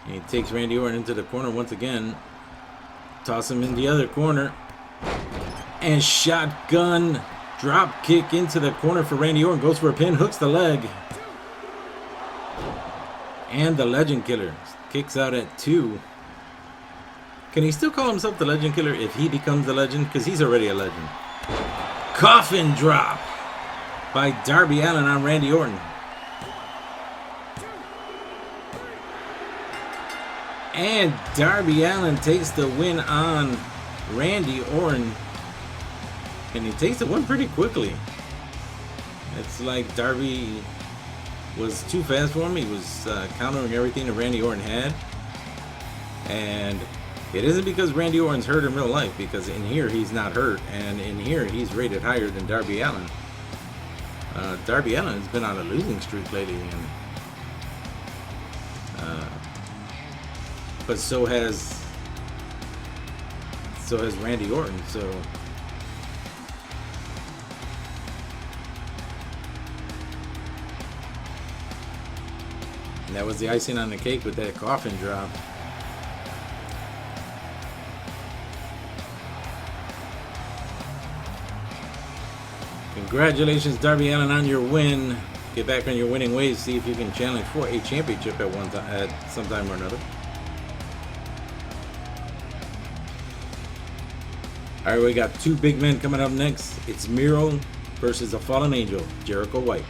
S1: And he takes Randy Orton into the corner once again. Toss him in the other corner. And shotgun drop kick into the corner for Randy Orton. Goes for a pin, hooks the leg. And the legend killer kicks out at 2. Can he still call himself the legend killer if he becomes the legend? Because he's already a legend. Coffin drop by Darby Allin on Randy Orton. And Darby Allin takes the win on Randy Orton. And he takes the win pretty quickly. It's like Darby was too fast for him. He was countering everything that Randy Orton had. And it isn't because Randy Orton's hurt in real life, because in here he's not hurt. And in here he's rated higher than Darby Allin. Darby Allin has been on a losing streak lately. But so has Randy Orton. So and that was the icing on the cake with that coffin drop. Congratulations, Darby Allin, on your win. Get back on your winning ways. See if you can challenge for a championship at some time or another. All right, we got two big men coming up next. It's Miro versus the Fallen Angel, Jericho White.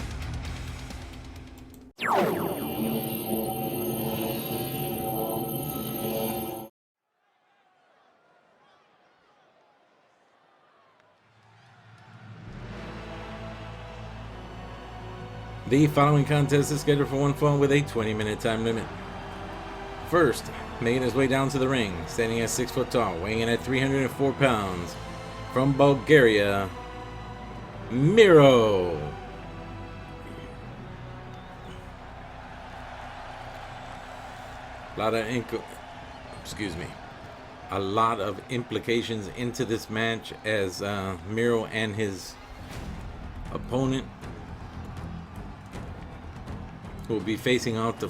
S1: The following contest is scheduled for one fall with a 20-minute time limit. First, making his way down to the ring, standing at 6 foot tall, weighing in at 304 pounds, from Bulgaria, Miro. A lot of implications into this match, as Miro and his opponent will be facing off to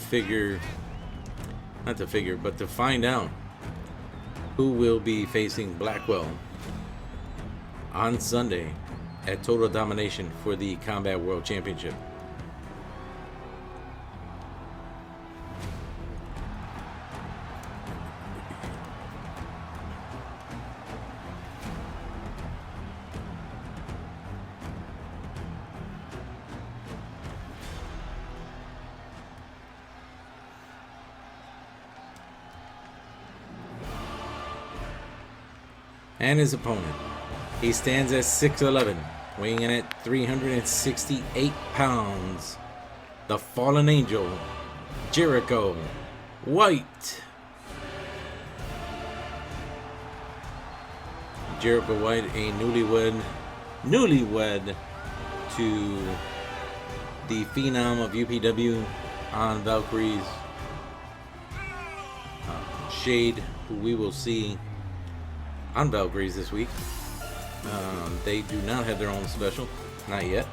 S1: find out who will be facing Blackwell on Sunday at Total Domination for the Combat World Championship. And his opponent, he stands at 6'11", weighing in at 368 pounds, the Fallen Angel, Jericho White. Jericho White, a newlywed to the Phenom of UPW on Valkyrie's Shade, who we will see on Valkyries this week. They do not have their own special, not yet,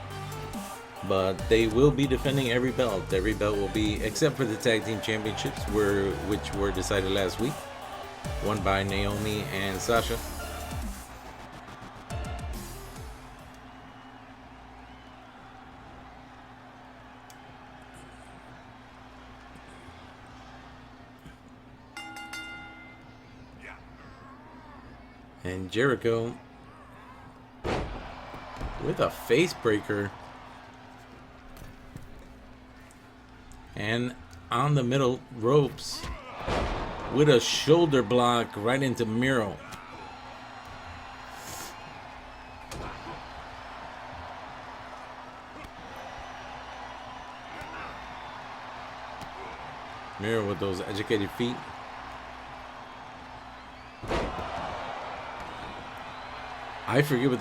S1: but they will be defending every belt. Every belt will be, except for the tag team championships, which were decided last week, won by Naomi and Sasha. And Jericho with a face breaker and on the middle ropes with a shoulder block right into Miro. Miro with those educated feet. I forget what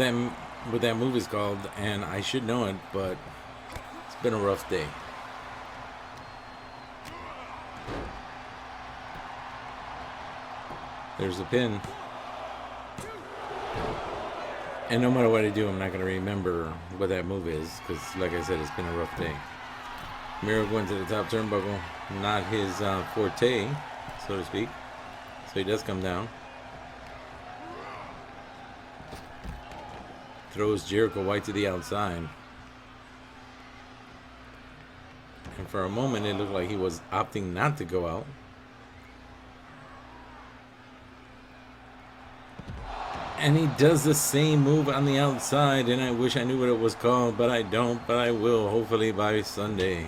S1: that move is called, and I should know it, but it's been a rough day. There's the pin. And no matter what I do, I'm not going to remember what that move is, because like I said, it's been a rough day. Miro going to the top turnbuckle, not his forte, so to speak. So he does come down. Throws Jericho White to the outside. And for a moment, it looked like he was opting not to go out. And he does the same move on the outside, and I wish I knew what it was called, but I don't, but I will, hopefully by Sunday.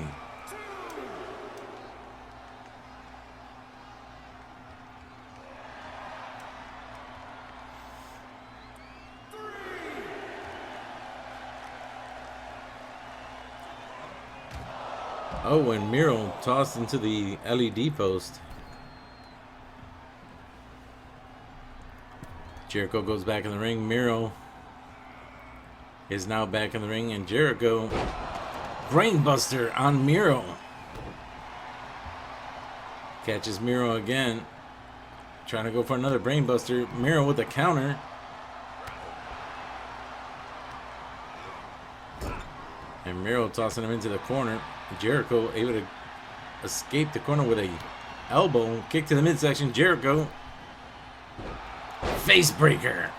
S1: Oh, and Miro tossed into the LED post. Jericho goes back in the ring. Miro is now back in the ring, and Jericho brainbuster on Miro. Catches Miro again. Trying to go for another brainbuster. Miro with a counter. And Miro tossing him into the corner. Jericho able to escape the corner with a elbow. Kick to the midsection. Jericho. Face breaker.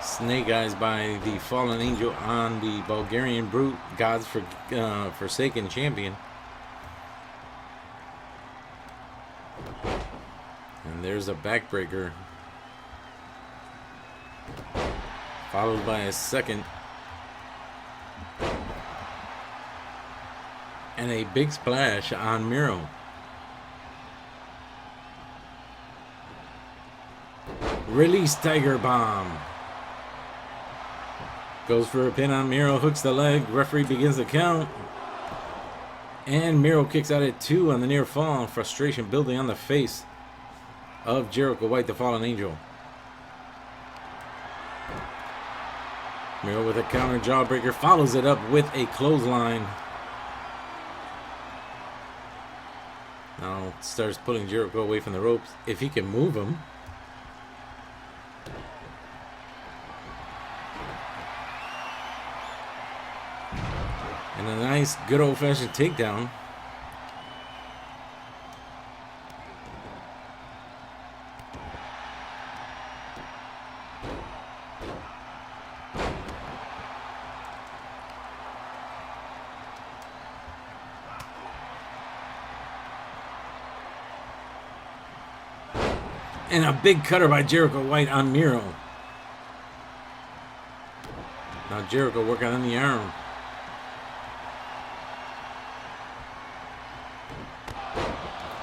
S1: Snake eyes by the Fallen Angel on the Bulgarian Brute, God's Forsaken champion. And there's a backbreaker, followed by a second. And a big splash on Miro. Release Tiger Bomb. Goes for a pin on Miro, hooks the leg. Referee begins the count. And Miro kicks out at 2 on the near fall. Frustration building on the face of Jericho White, the Fallen Angel. Miro with a counter jawbreaker, follows it up with a clothesline. Now starts pulling Jericho away from the ropes. If he can move him. And a nice, good old-fashioned takedown. And a big cutter by Jericho White on Miro. Now Jericho working on the arm.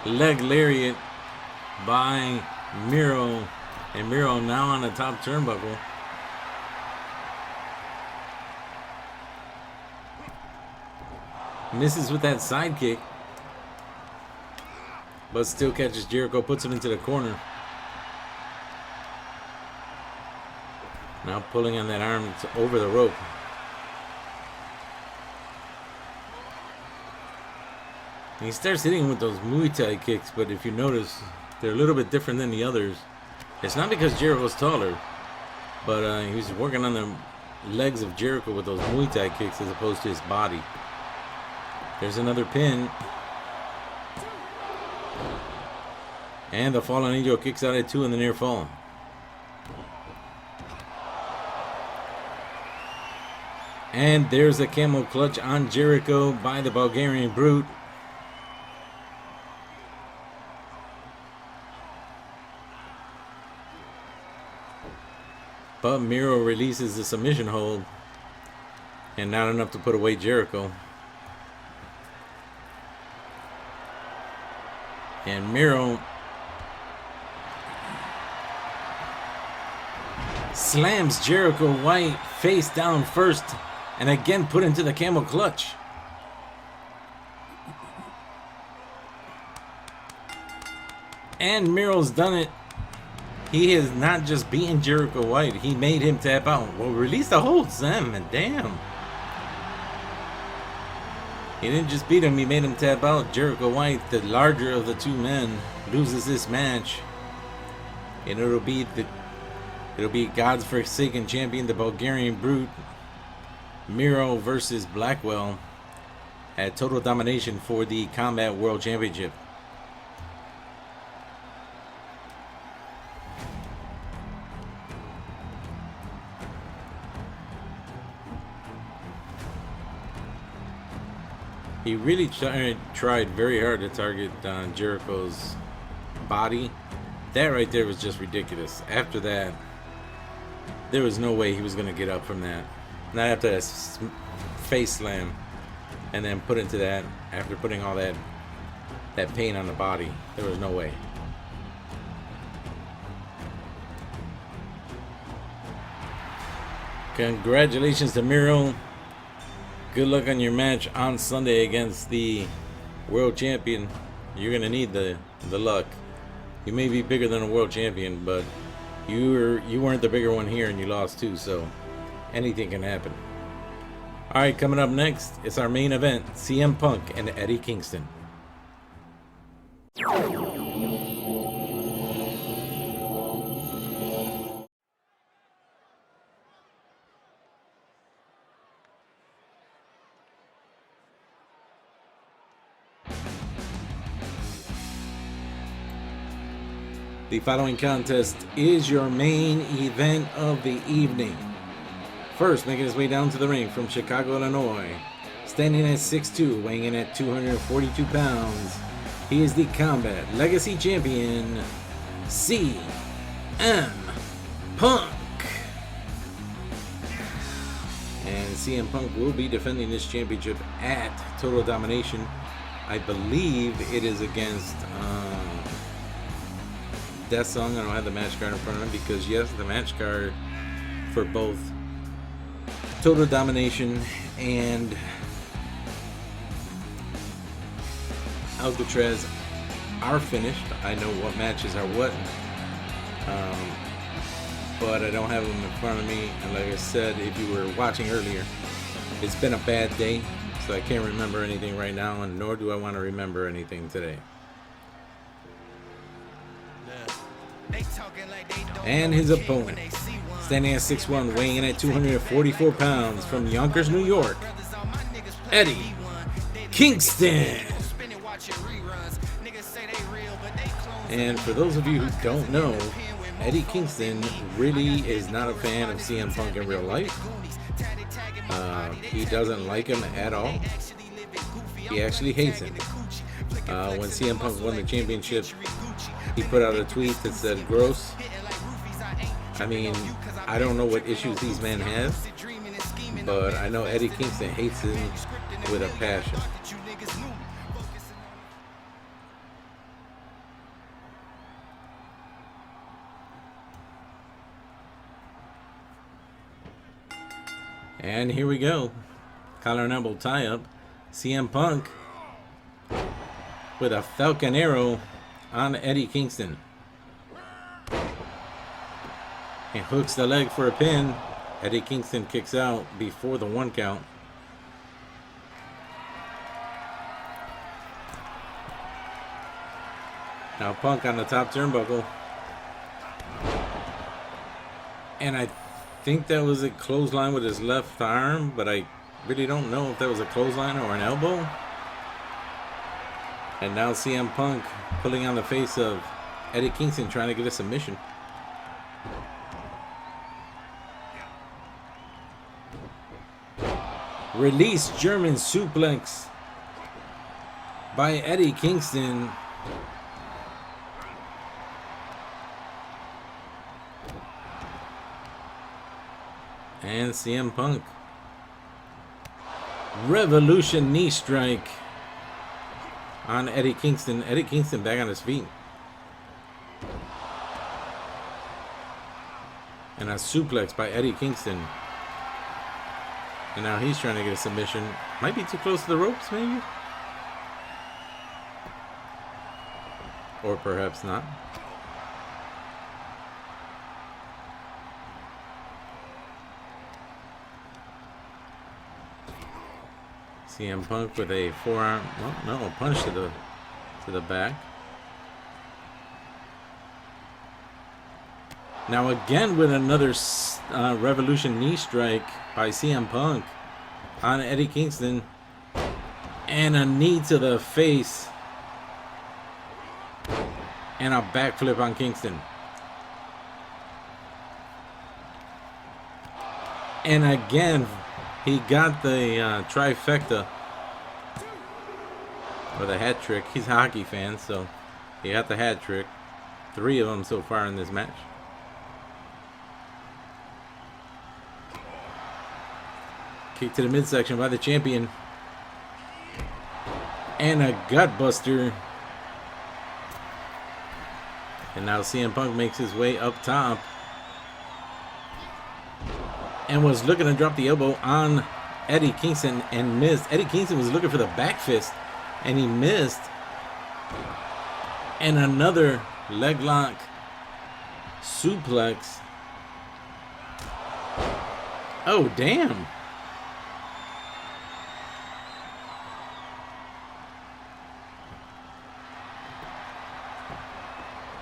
S1: Leg lariat by Miro. And Miro now on the top turnbuckle. Misses with that sidekick. But still catches Jericho, puts him into the corner. Now pulling on that arm over the rope. And he starts hitting with those Muay Thai kicks, but if you notice, they're a little bit different than the others. It's not because Jericho's taller, but he's working on the legs of Jericho with those Muay Thai kicks as opposed to his body. There's another pin. And the Fallen Angel kicks out at 2 in the near fall. And there's a camel clutch on Jericho by the Bulgarian Brute. But Miro releases the submission hold. And not enough to put away Jericho. And Miro slams Jericho White face down first. And again put into the camel clutch. And Miro's done it. He has not just beaten Jericho White. He made him tap out. Well, release the hold, Sam. And damn. He didn't just beat him. He made him tap out. Jericho White, the larger of the two men, loses this match. And it'll be God's Forsaken champion, the Bulgarian Brute, Miro versus Blackwell at Total Domination for the Combat World Championship. He really tried very hard to target Jericho's body. That right there was just ridiculous. After that, there was no way he was going to get up from that. Not after that face slam. And then put into that after putting all that pain on the body. There was no way. Congratulations to Miro. Good luck on your match on Sunday against the world champion. You're gonna need the luck. You may be bigger than a world champion, but you weren't the bigger one here, and you lost too. So anything can happen. All right, coming up next, it's our main event: CM Punk and Eddie Kingston. The following contest is your main event of the evening. First, making his way down to the ring from Chicago, Illinois, standing at 6'2", weighing in at 242 pounds, he is the Combat Legacy Champion, CM Punk. And CM Punk will be defending this championship at Total Domination. I believe it is against Death Song. I don't have the match card in front of me because, yes, the match card for both Total Domination and Alcatraz are finished. I know what matches are what, but I don't have them in front of me. And like I said, if you were watching earlier, it's been a bad day, so I can't remember anything right now, and nor do I want to remember anything today. And his opponent, standing at 6'1", weighing in at 244 pounds, from Yonkers, New York, Eddie Kingston. And for those of you who don't know, Eddie Kingston really is not a fan of CM Punk in real life. He doesn't like him at all. He actually hates him. When CM Punk won the championship, he put out a tweet that said, "Gross." I mean, I don't know what issues these men have, but I know Eddie Kingston hates him with a passion. And here we go. Collar and elbow tie-up. CM Punk with a Falcon Arrow on Eddie Kingston. He hooks the leg for a pin. Eddie Kingston kicks out before the 1 count. Now Punk on the top turnbuckle. And I think that was a clothesline with his left arm, but I really don't know if that was a clothesline or an elbow. And now CM Punk pulling on the face of Eddie Kingston, trying to get a submission. Release German suplex by Eddie Kingston. And CM Punk. Revolution knee strike on Eddie Kingston. Eddie Kingston back on his feet. And a suplex by Eddie Kingston. And now he's trying to get a submission. Might be too close to the ropes, maybe? Or perhaps not. CM Punk with a forearm, well, no, a punch to the back. Now again with another Revolution knee strike by CM Punk on Eddie Kingston, and a knee to the face, and a backflip on Kingston. And again, he got the trifecta, or the hat trick. He's a hockey fan, so he got the hat trick. 3 of them so far in this match. Kick to the midsection by the champion. And a gut buster. And now CM Punk makes his way up top. and was looking to drop the elbow on Eddie Kingston and missed. Eddie Kingston was looking for the back fist and he missed. And another leg lock suplex. Oh, damn.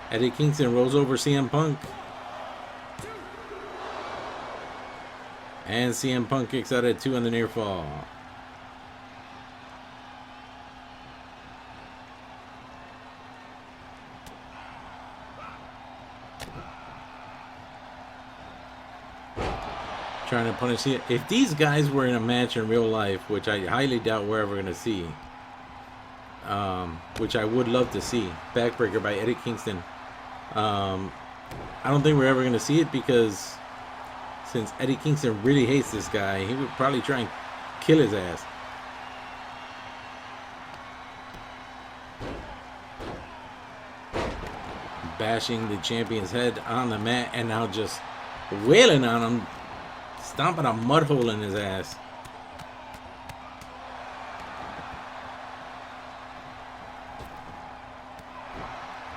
S1: Eddie Kingston rolls over CM Punk. And CM Punk kicks out at 2 on the near fall. Trying to punish it. If these guys were in a match in real life, which I highly doubt we're ever going to see, which I would love to see, backbreaker by Eddie Kingston. I don't think we're ever going to see it because since Eddie Kingston really hates this guy, he would probably try and kill his ass. Bashing the champion's head on the mat and now just wailing on him. Stomping a mud hole in his ass.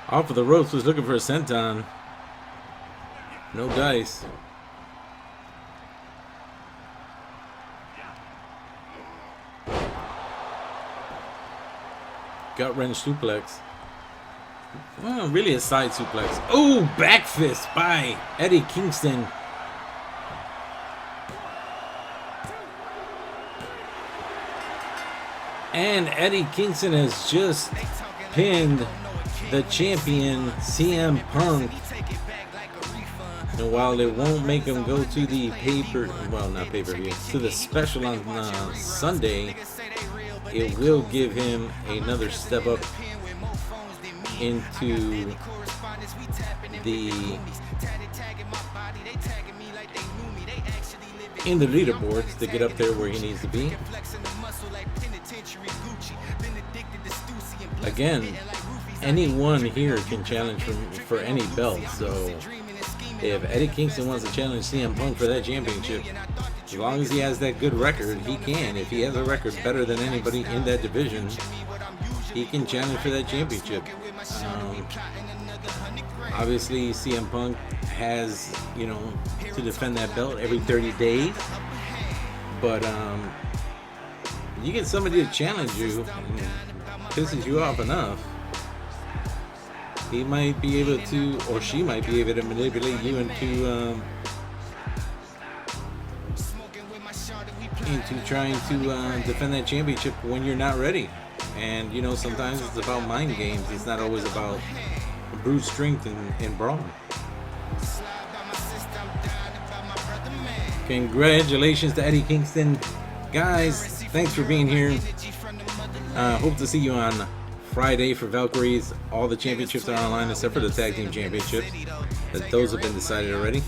S1: Off of the ropes, was looking for a senton. No dice. Gut wrench suplex. Well, really a side suplex. Oh, back fist by Eddie Kingston. And Eddie Kingston has just pinned the champion CM Punk. And while it won't make him go to the pay-per-view, to the special on Sunday, it will give him another step up into the leaderboards to get up there where he needs to be. Again, anyone here can challenge for any belt, so if Eddie Kingston wants to challenge CM Punk for that championship, as long as he has that good record, he can. If he has a record better than anybody in that division, he can challenge for that championship. Obviously, CM Punk has, to defend that belt every 30 days, but you get somebody to challenge you and pisses you off enough, he might be able to, or she might be able to manipulate you into trying to defend that championship when you're not ready. And sometimes it's about mind games. It's not always about brute strength and brawn. Congratulations to Eddie Kingston. Guys, thanks for being here. Hope to see you on Friday for Valkyries. All the championships are online except for the tag team championships. Those have been decided already.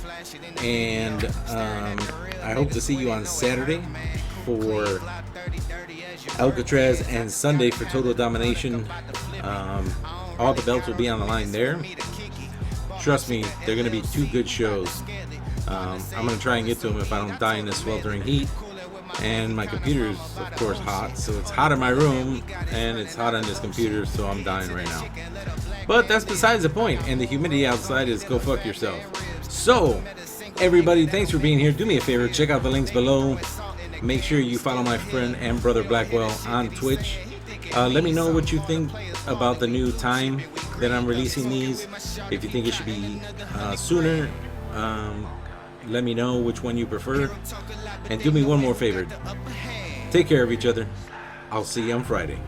S1: And I hope to see you on Saturday for Alcatraz and Sunday for Total Domination. All the belts will be on the line there. Trust me, they're going to be 2 good shows. I'm going to try and get to them if I don't die in this sweltering heat. And my computer is, of course, hot. So it's hot in my room, and it's hot on this computer, so I'm dying right now. But that's besides the point. And the humidity outside is go fuck yourself. So, everybody, thanks for being here. Do me a favor, check out the links below. Make sure you follow my friend and brother Blackwell on Twitch. Let me know what you think about the new time that I'm releasing these. If you think it should be sooner, let me know which one you prefer. And do me one more favor. Take care of each other. I'll see you on Friday.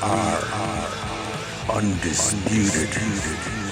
S2: are undisputed.